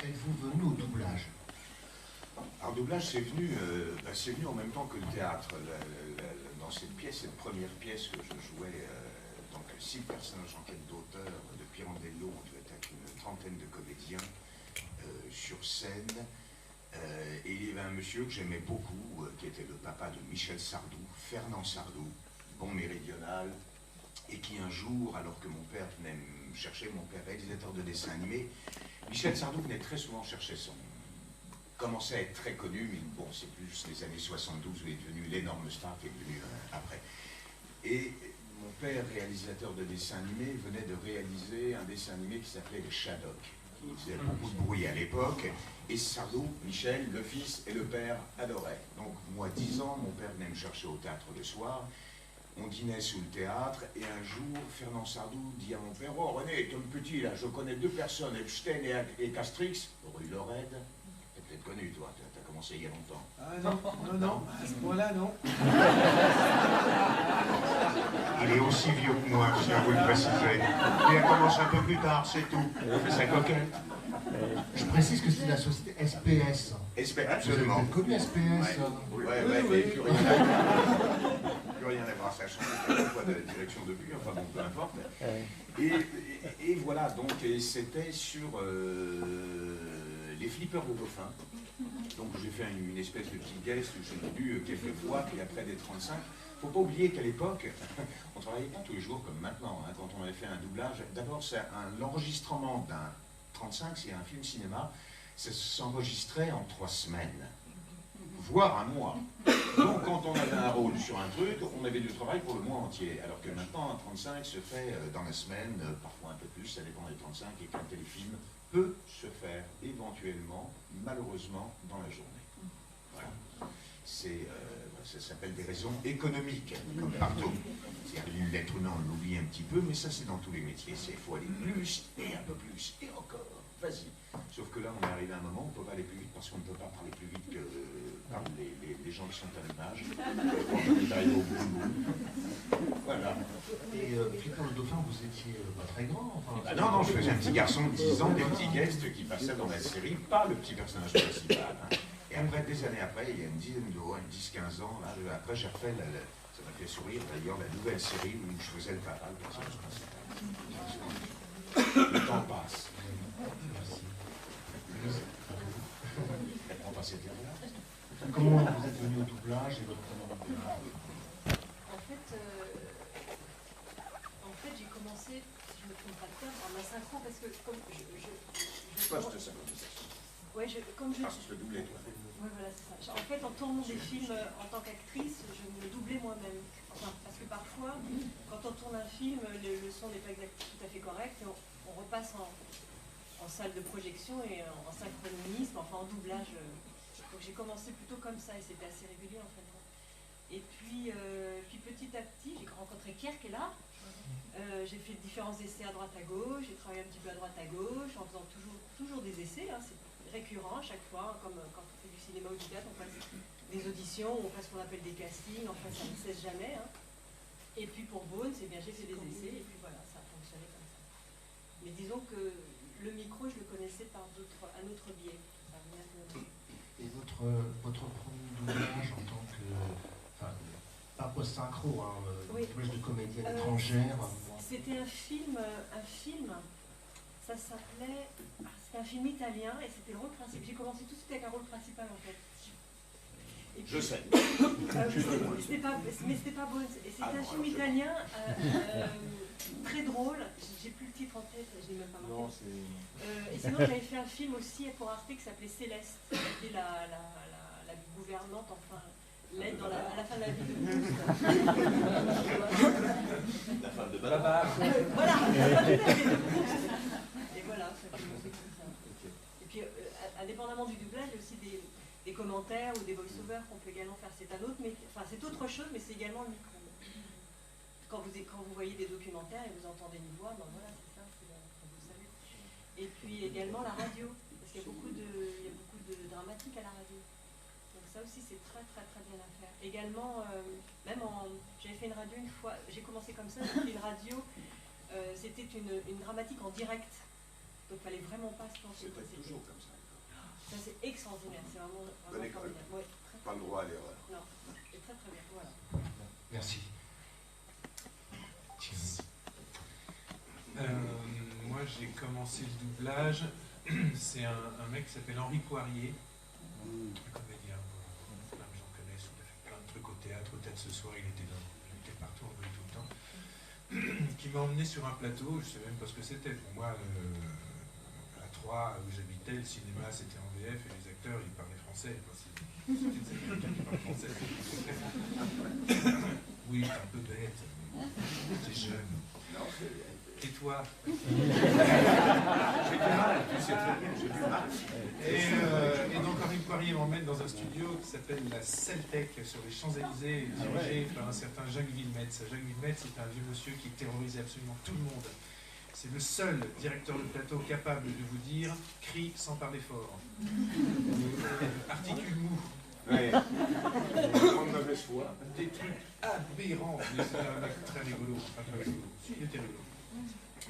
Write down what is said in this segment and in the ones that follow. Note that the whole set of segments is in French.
êtes-vous venu au doublage? Alors, doublage, c'est venu en même temps que le théâtre. Dans cette pièce, cette première pièce que je jouais, donc 6 personnages en quête d'auteur de Pirandello, on devait être une trentaine de comédiens sur scène. Et il y avait un monsieur que j'aimais beaucoup, qui était le papa de Michel Sardou, Fernand Sardou, bon méridional, et qui un jour, alors que mon père venait me chercher, mon père réalisateur de dessins animés, Michel Sardou venait très souvent chercher commençait à être très connu, mais bon, c'est plus les années 72 où il est devenu l'énorme star qui est devenu après. Et mon père, réalisateur de dessins animés, venait de réaliser un dessin animé qui s'appelait Les Shadocks, qui faisait beaucoup de bruit à l'époque, et Sardou, Michel, le fils et le père adoraient. Donc moi, 10 ans, mon père venait me chercher au théâtre le soir, on dînait sous le théâtre, et un jour, Fernand Sardou dit à mon père, « Oh René, Tom Petit, là, je connais 2 personnes, Epstein et Castrix, rue Lorraine. » T'as peut-être connu, toi, t'as commencé il y a longtemps. Ah non, à ce point-là, non. Il est aussi vieux que moi, je tiens à vous le préciser. Il a commencé un peu plus tard, c'est tout. Il fait sa coquette. Je précise que c'est la société SPS. Absolument. Vous avez connu SPS? Oui. Plus rien à voir, ça a changé quelquefois de direction depuis, enfin bon, peu importe. Et voilà, donc, c'était sur les flippers de Dauphin. Donc j'ai fait une espèce de petit guest où j'ai lu quelques fois, puis après des 35. Faut pas oublier qu'à l'époque, on travaillait pas tous les jours comme maintenant, hein, quand on avait fait un doublage. D'abord, l'enregistrement d'un 35, c'est un film cinéma, ça s'enregistrait en 3 semaines, voire un mois. Donc quand on avait un rôle sur un truc, on avait du travail pour le mois entier. Alors que maintenant, un 35 se fait dans la semaine, parfois un peu plus, ça dépend des 35, et qu'un téléfilm peut se faire éventuellement, malheureusement, dans la journée. Voilà. Ça s'appelle des raisons économiques, comme partout. L'être humain, on l'oublie un petit peu, mais ça c'est dans tous les métiers. Il faut aller plus, et un peu plus, et encore. Vas-y. Sauf que là, on est arrivé à un moment où on ne peut pas aller plus vite parce qu'on ne peut pas parler plus vite que par les gens qui sont à l'image. Quand on est arrivé au bout. Voilà. Et Flipper le Dauphin, vous étiez pas très grand, enfin... Non, je faisais un petit garçon de 10 ans, des petits guests qui passaient dans la série, pas le petit personnage principal. Hein. Et après, des années après, il y a une dizaine de 10-15 ans, là, après j'ai refait, ça m'a fait sourire d'ailleurs, la nouvelle série où je faisais le papa, le personnage principal. Le temps passe. On va passer derrière. Comment vous êtes venu au doublage et votre premier doublage? En fait, j'ai commencé, si je ne me trompe pas de terme, en asynchro parce que comme Poste 57. Ouais, comme je... Parce que je doublais, toi. Oui, voilà, c'est ça. En fait, en tournant des films en tant qu'actrice, je me doublais moi-même. Enfin, parce que parfois, quand on tourne un film, le son n'est pas tout à fait correct, et on repasse en salle de projection et en synchronisme, enfin en doublage. Donc j'ai commencé plutôt comme ça, et c'était assez régulier en fait. Et puis petit à petit, j'ai rencontré Pierre qui est là. J'ai fait différents essais à droite à gauche, j'ai travaillé un petit peu à droite à gauche, en faisant toujours des essais, hein, c'est récurrent à chaque fois, comme quand on fait du cinéma ou du théâtre, on passe des auditions, on fait ce qu'on appelle des castings, enfin ça ne cesse jamais. Hein. Et puis pour Bones, eh bien j'ai fait des essais, et puis voilà, ça a fonctionné comme ça. Mais disons que le micro, je le connaissais par un autre biais. Ça venait Et votre premier doublage en tant que... Enfin, pas post-synchro, hein, doublage de comédienne étrangère. C'était un film, ça s'appelait... C'était un film italien et c'était le rôle principal. J'ai commencé tout de suite avec un rôle principal en fait. Et puis, je sais. Mais c'était pas Bones. Et c'était un film italien très drôle. J'ai plus le titre en tête, je l'ai même pas marqué. Non, et sinon, j'avais fait un film aussi pour Arte qui s'appelait Céleste. C'était la gouvernante, enfin, l'aide à la fin de la vie de Proust. La femme de Babar. Voilà, la fin de la vie de Proust. Et voilà, ça a commencé comme ça. Et puis, indépendamment du doublage, il y a aussi des commentaires ou des voice-overs qu'on peut également faire. C'est c'est autre chose, mais c'est également le micro. Quand vous voyez des documentaires et vous entendez une voix, ben voilà, c'est ça, vous le savez. Et puis également la radio, parce qu'il y a beaucoup de dramatique à la radio. Donc ça aussi, c'est très très très bien à faire. Également, j'avais fait une radio une fois, j'ai commencé comme ça, j'ai fait une radio, c'était une dramatique en direct. Donc il fallait vraiment pas se planter. C'est toujours comme ça. Ça c'est extraordinaire, c'est vraiment formidable. Ouais, pas le droit à l'erreur. Non, c'est très très bien, voilà. Merci. Moi j'ai commencé le doublage, c'est un mec qui s'appelle Henri Poirier, un comédien, plein de gens connaissent, il a fait plein de trucs au théâtre ce soir, il était partout en bruit tout le temps, qui m'a emmené sur un plateau, je ne sais même pas ce que c'était, pour moi à Troyes où j'habitais, le cinéma c'était en VF et les acteurs ils parlaient français, c'était des Américains qui parlent français. Oui, un peu bête, t'es jeune. Non, et toi? J'ai du mal, tu sais très bien, j'ai du mal. Et donc Henri Poirier m'emmène dans un studio qui s'appelle la Celtec sur les Champs-Élysées, dirigé par un certain Jacques Villemetz. Jacques Villemetz c'est un vieux monsieur qui terrorisait absolument tout le monde. C'est le seul directeur de plateau capable de vous dire « crie sans parler fort ». Articule mou. Ouais. Grande mauvaise foi. Des trucs aberrants. Mais c'est un mec très rigolo. Enfin, très rigolo. Si, il était rigolo.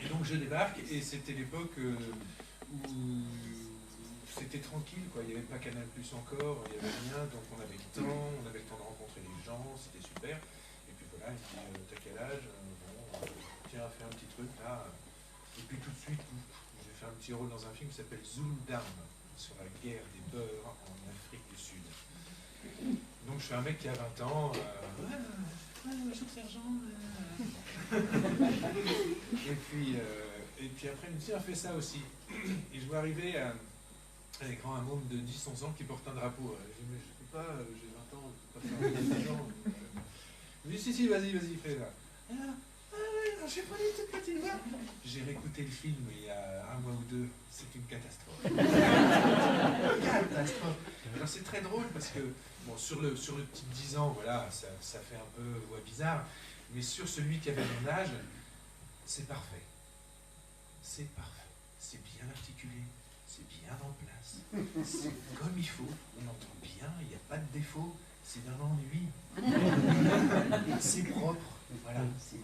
Et donc je débarque, et c'était l'époque où c'était tranquille, quoi. Il n'y avait pas Canal Plus encore, il n'y avait rien, donc on avait le temps de rencontrer les gens, c'était super. Et puis voilà, il me dit, t'as quel âge? Bon, tiens, fais un petit truc là. Et puis tout de suite, j'ai fait un petit rôle dans un film qui s'appelle Zulu Down, sur la guerre des beurs en Afrique du Sud. Donc je suis un mec qui a 20 ans, bonjour sergent. Et puis après, il me dit, tiens, fais ça aussi. Et je vois arriver un écran, un môme de 10-11 ans qui porte un drapeau. Je dis, mais je peux pas, j'ai 20 ans, je peux pas faire des gens. Il me dit, si, vas-y, fais-la. Et là, non, je sais pas les toutes petites voix. J'ai réécouté le film il y a un mois ou deux, c'est une catastrophe. Catastrophe. Alors c'est très drôle parce que, bon, sur le petit 10 ans, voilà, ça fait un peu voix bizarre, mais sur celui qui avait mon âge, c'est parfait. C'est parfait. C'est bien articulé, c'est bien en place, c'est comme il faut, on entend bien, il n'y a pas de défaut, c'est d'un ennui. C'est propre, voilà, c'est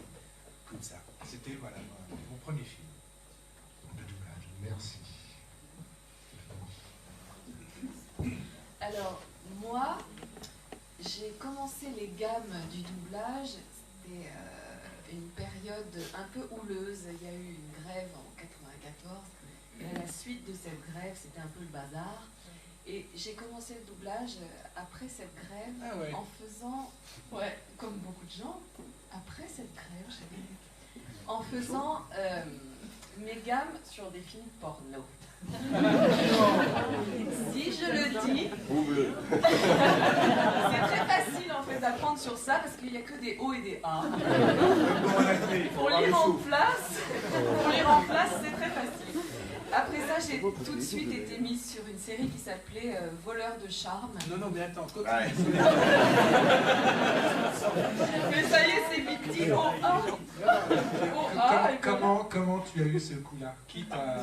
comme ça. C'était voilà, mon premier film de doublage. Merci. Alors, moi, j'ai commencé les gammes du doublage, c'était une période un peu houleuse. Il y a eu une grève en 94, et à la suite de cette grève, c'était un peu le bazar. Et j'ai commencé le doublage après cette grève, en faisant, comme beaucoup de gens, après cette grève, en faisant mes gammes sur des films porno. Si je le dis, c'est très facile en fait d'apprendre sur ça parce qu'il n'y a que des O et des A. Pour lire en place, c'est très facile. Après ça, j'ai tout de suite été mise sur une série qui s'appelait Voleur de charme. Non, mais attends, continue. Mais ça y est, c'est vite dit au A. Comment tu as eu ce coup-là? Qui t'a...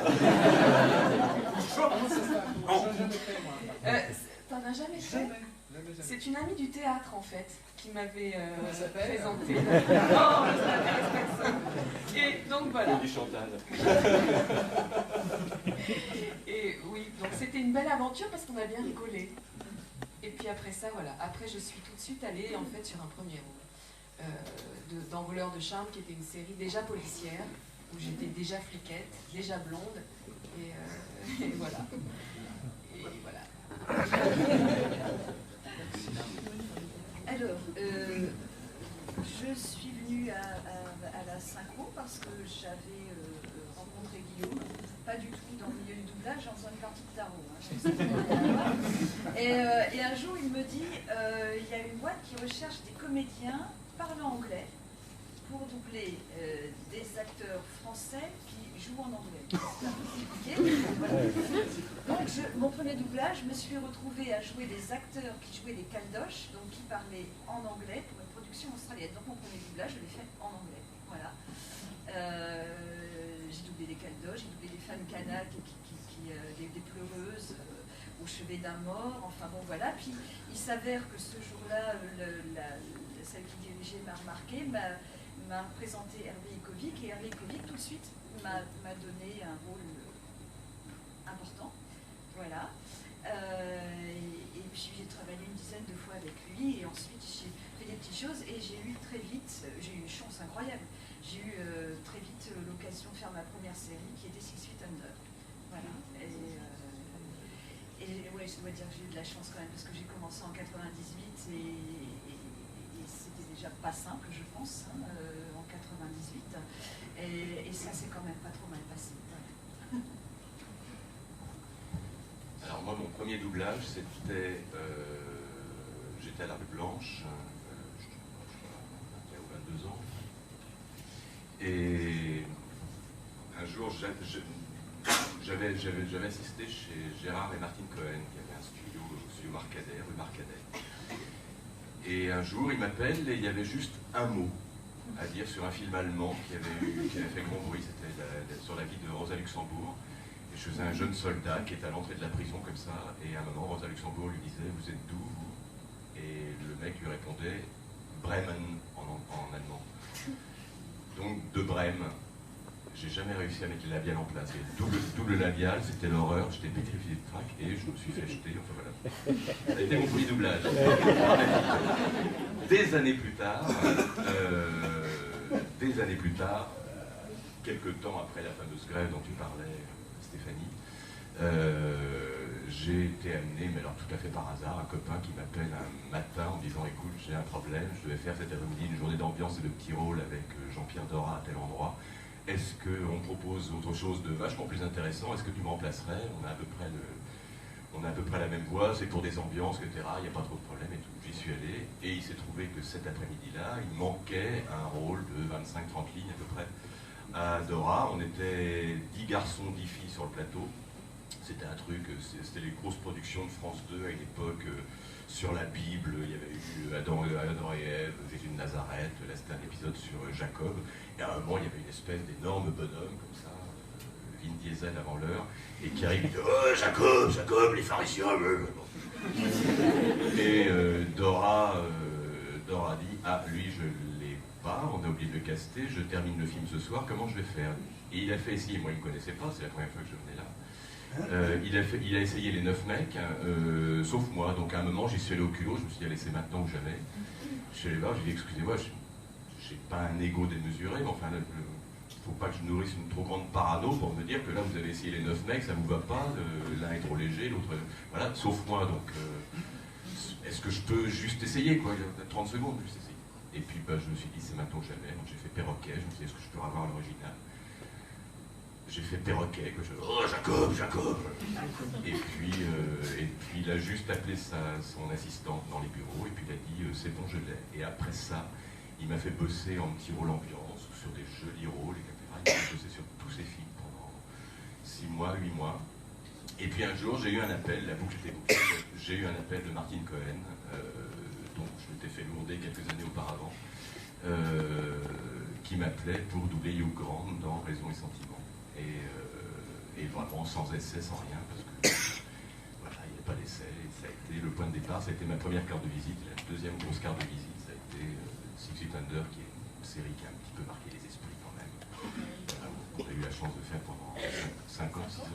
T'en as jamais fait? Jamais. C'est une amie du théâtre en fait qui m'avait présenté. Non, ça n'intéresse personne. Et donc voilà. Et oui, donc c'était une belle aventure parce qu'on a bien rigolé. Et puis après ça, voilà. Après, je suis tout de suite allée en fait sur un premier rôle dans Voleur de charme, qui était une série déjà policière où j'étais déjà fliquette, déjà blonde, et voilà. Et voilà. Alors, je suis venue à la synchro parce que j'avais rencontré Guillaume, pas du tout dans le milieu du doublage, en faisant une partie de tarot. Et un jour, il me dit, il y a une boîte qui recherche des comédiens parlant anglais pour doubler des acteurs français qui jouent en anglais. C'est un peu compliqué. Voilà. Donc, mon premier doublage, je me suis retrouvée à jouer des acteurs qui jouaient des caldoches, donc qui parlaient en anglais pour une production australienne. Donc mon premier doublage, je l'ai fait en anglais. Voilà. J'ai doublé des caldoches, j'ai doublé des femmes canaques, des pleureuses au chevet d'un mort. Enfin bon, voilà. Puis il s'avère que ce jour-là, celle qui dirigeait m'a remarqué, m'a présenté Hervé Ikovic, et Hervé Ikovic tout de suite m'a donné un rôle fois avec lui, et ensuite j'ai fait des petites choses, et j'ai eu très vite, j'ai eu une chance incroyable, j'ai eu très vite l'occasion de faire ma première série qui était Six Feet Under. Voilà. Et ouais, je dois dire que j'ai eu de la chance quand même, parce que j'ai commencé en 98 et c'était déjà pas simple, je pense, hein, en 98. Et ça s'est quand même pas trop mal passé. Voilà. Alors moi, mon premier doublage, c'était... j'étais à la Rue Blanche, il y a 22 ans. Et un jour, j'avais assisté chez Gérard et Martine Cohen, qui avait un studio Marcadet, rue Marcadet. Et un jour, il m'appelle et il y avait juste un mot à dire sur un film allemand qui avait fait grand bruit. C'était sur la vie de Rosa Luxembourg. Et je faisais un jeune soldat qui était à l'entrée de la prison comme ça. Et à un moment, Rosa Luxembourg lui disait « Vous êtes d'où, vous ?» Et le mec lui répondait « Bremen » en allemand. Donc de Brême. J'ai jamais réussi à mettre les labiales en place. Et double labial, c'était l'horreur, j'étais pétrifié de crack et je me suis fait jeter, enfin voilà. Ça a été mon premier doublage. Des années plus tard, quelques temps après la fameuse grève dont tu parlais, Stéphanie, j'ai été amené, mais alors tout à fait par hasard, un copain qui m'appelle un matin en me disant « Écoute, j'ai un problème, je devais faire cet après-midi une journée d'ambiance et de petit rôle avec Jean-Pierre Dora à tel endroit. Est-ce qu'on propose autre chose de vachement plus intéressant? Est-ce que tu me remplacerais? On a à peu près la même voix, c'est pour des ambiances, etc. Il n'y a pas trop de problème et tout. J'y suis allé et il s'est trouvé que cet après-midi-là, il manquait un rôle de 25-30 lignes à peu près à Dora. On était 10 garçons, 10 filles sur le plateau. C'était un truc, c'était les grosses productions de France 2 à une époque sur la Bible. Il y avait eu Adam et Ève, Jésus de Nazareth. Là, c'était un épisode sur Jacob. Et à un moment, il y avait une espèce d'énorme bonhomme comme ça, Vin Diesel avant l'heure, et qui arrive et dit « Oh, Jacob, Jacob, les pharisiens !» Et Dora dit « Ah, lui, je l'ai pas, on a oublié de le caster, je termine le film ce soir, comment je vais faire ?» Et il a fait essayer, moi il ne me connaissait pas, c'est la première fois que je venais là. Il a essayé les 9 mecs, sauf moi, donc à un moment j'y suis allé au culot, je me suis dit allez c'est maintenant ou jamais. Je suis allé voir, j'ai dit excusez-moi, j'ai pas un ego démesuré, mais enfin, faut pas que je nourrisse une trop grande parano pour me dire que là vous avez essayé les 9 mecs, ça vous va pas, l'un est trop léger, l'autre, voilà, sauf moi, donc est-ce que je peux juste essayer quoi, il y a 30 secondes, juste essayer. Et puis bah, je me suis dit c'est maintenant ou jamais, donc j'ai fait perroquet, je me suis dit est-ce que je peux revoir l'original. J'ai fait perroquet, que je... Oh Jacob, Jacob. Et puis il a juste appelé son assistante dans les bureaux et puis il a dit c'est bon je l'ai. Et après ça, il m'a fait bosser en petit rôle ambiance, sur des jolis rôles, etc. Il m'a fait bosser sur tous ses films pendant 6 mois, 8 mois. Et puis un jour, j'ai eu un appel, la boucle était bouclée, j'ai eu un appel de Martine Cohen, dont je m'étais fait gronder quelques années auparavant, qui m'appelait pour doubler Hugh Grant dans Raison et Sentiment. Et vraiment sans essai, sans rien, parce que voilà, il n'y a pas d'essai. Ça a été le point de départ, ça a été ma première carte de visite. La deuxième grosse carte de visite, ça a été Six Feet Under, qui est une série qui a un petit peu marqué les esprits quand même. Voilà, on a eu la chance de faire pendant 5 ans, 6 ans.